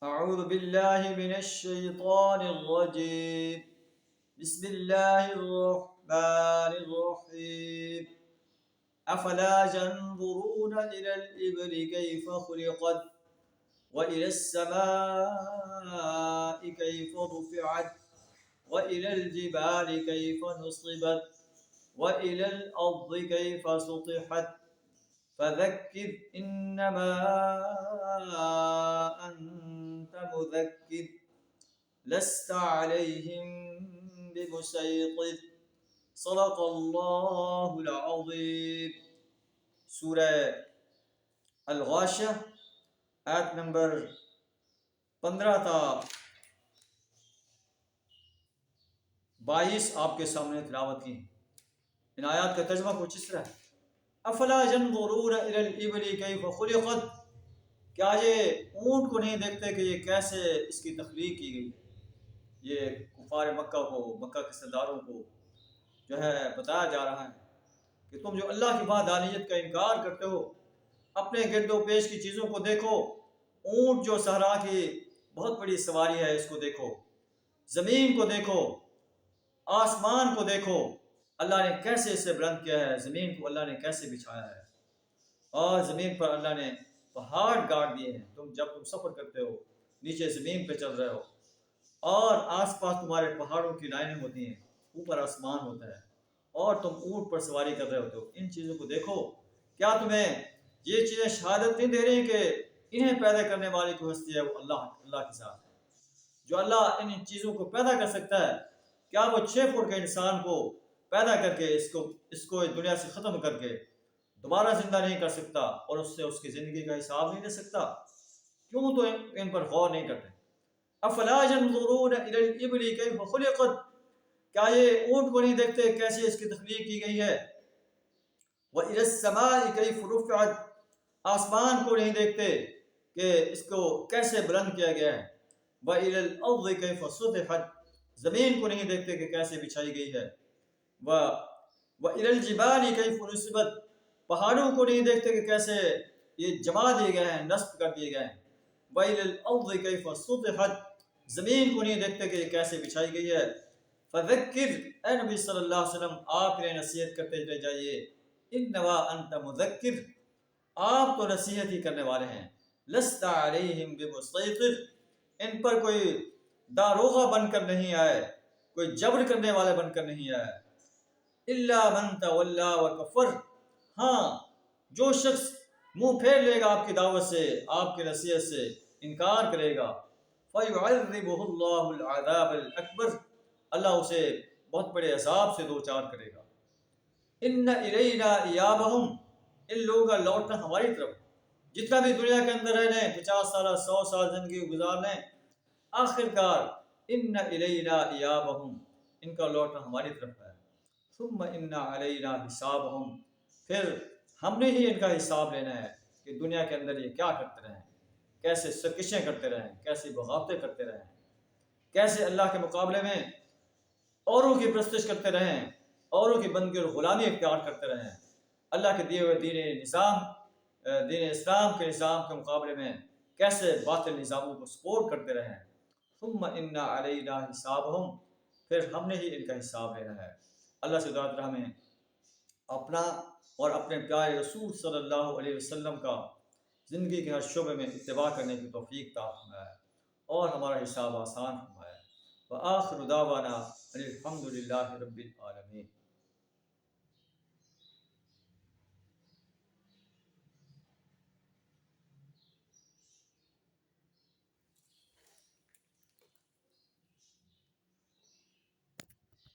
أعوذ بالله من الشيطان الرجيم. بسم الله الرحمن الرحيم. أفلا ينظرون إلى الإبل كيف خلقت وإلى السماء كيف رفعت وإلى الجبال كيف نصبت وإلى الأرض كيف سطحت فذكر إنما أنت مذكر لست عليهم بمسيطر صدق اللہ العظیم. سورہ الغاشیہ آیت نمبر 15 تا 22 آپ کے سامنے تلاوت کی. ان آیات کا ترجمہ کچھ اس طرح ہے: افلا ينظرون الى الابل كيف خلقت، کیا یہ اونٹ کو نہیں دیکھتے کہ یہ کیسے اس کی تخلیق کی گئی ہے. یہ کفار مکہ کو، مکہ کے سرداروں کو جو ہے بتایا جا رہا ہے کہ تم جو اللہ کی وحدانیت کا انکار کرتے ہو، اپنے گرد و پیش کی چیزوں کو دیکھو. اونٹ جو صحرا کی بہت بڑی سواری ہے، اس کو دیکھو. زمین کو دیکھو، آسمان کو دیکھو، اللہ نے کیسے اسے بلند کیا ہے. زمین کو اللہ نے کیسے بچھایا ہے، اور زمین پر اللہ نے پہاڑ گاڑ دیے ہیں. جب تم سفر کرتے ہو نیچے زمین پہ چل رہے ہو، اور آس پاس تمہارے پہاڑوں کی لائنیں ہوتی ہیں، اوپر آسمان ہوتا ہے، اور تم اونٹ پر سواری کر رہے ہوتے ہو. ان چیزوں کو دیکھو. کیا تمہیں یہ چیزیں شہادت نہیں دے رہی کہ انہیں پیدا کرنے والی کو ہستی ہے وہ اللہ کے ساتھ ہے؟ جو اللہ ان چیزوں کو پیدا کر سکتا ہے، کیا وہ 6 فٹ کے انسان کو پیدا کر کے اس کو دنیا سے ختم کر کے دوبارہ زندہ نہیں کر سکتا، اور اس سے اس کی زندگی کا حساب نہیں دے سکتا؟ کیوں تو ان پر غور نہیں کرتے؟ افلا ينظرون الى الابل كيف خلقت، کیا یہ اونٹ کو نہیں دیکھتے کیسے اس کی تخلیق کی گئی ہے؟ وَإِلَى السَّمَاءِ كَيْفَ رُفِعَتْ، آسمان کو نہیں دیکھتے کہ اس کو کیسے بلند کیا گیا ہے. وَإِلَى الْأَرْضِ كَيْفَ سُطِحَتْ، زمین کو نہیں دیکھتے کہ کیسے بچھائی گئی ہے. وَإِلَى الْجِبَالِ كَيْفَ نُصِبَتْ، پہاڑوں کو نہیں دیکھتے کہ کیسے یہ جما دیے گئے ہیں، نصب کر دیے گئے ہیں. وَإِلَى الْأَرْضِ كَيْفَ سُطِحَتْ، زمین کو نہیں دیکھتے کہ یہ کیسے بچھائی گئی ہے. فذکر، اے نبی صلی اللہ علیہ وسلم آپ انہیں نصیحت کرتے چلے جائیے. انما انت مذکر، آپ تو نصیحت ہی کرنے والے ہیں. لست علیہم بمسیطر، ان پر کوئی داروغہ بن کر نہیں آئے، کوئی جبر کرنے والے بن کر نہیں آئے. الا من تولی وکفر، ہاں جو شخص منہ پھیر لے گا آپ کی دعوت سے، آپ کی نصیحت سے انکار کرے گا. فیعذبہ اللہ العذاب الاکبر، اللہ اسے بہت بڑے عذاب سے دوچار کرے گا. ان الینا ایابہم، ان لوگوں کا لوٹنا ہماری طرف. جتنا بھی دنیا کے اندر رہنے، 50 سال 100 سال زندگی گزارنے، آخر کار ان الینا ایابہم، ان کا لوٹنا ہماری طرف ہے. ثم ان علینا حسابہم، پھر ہم نے ہی ان کا حساب لینا ہے کہ دنیا کے اندر یہ کیا کرتے رہیں، کیسے سرکشیں کرتے رہیں، کیسے بغاوتیں کرتے رہیں، کیسے اللہ کے مقابلے میں اوروں کی پرستش کرتے رہیں، اوروں کی بندگی اور غلامی اختیار کرتے رہیں. اللہ کے دیے ہوئے دین اسلام کے نظام کے مقابلے میں کیسے باطل نظاموں کو سپورٹ کرتے رہیں. ثم ان علینا حسابہم، پھر ہم نے ہی ان کا حساب لینا ہے. اللہ سے دعا ہمیں اپنا اور اپنے پیارے رسول صلی اللہ علیہ وسلم کا زندگی کے ہر شعبے میں اتباع کرنے کی توفیق عطا فرمائے، اور ہمارا حساب آسان فرمائے. وآخر دعوانا الحمد للہ رب العالمین.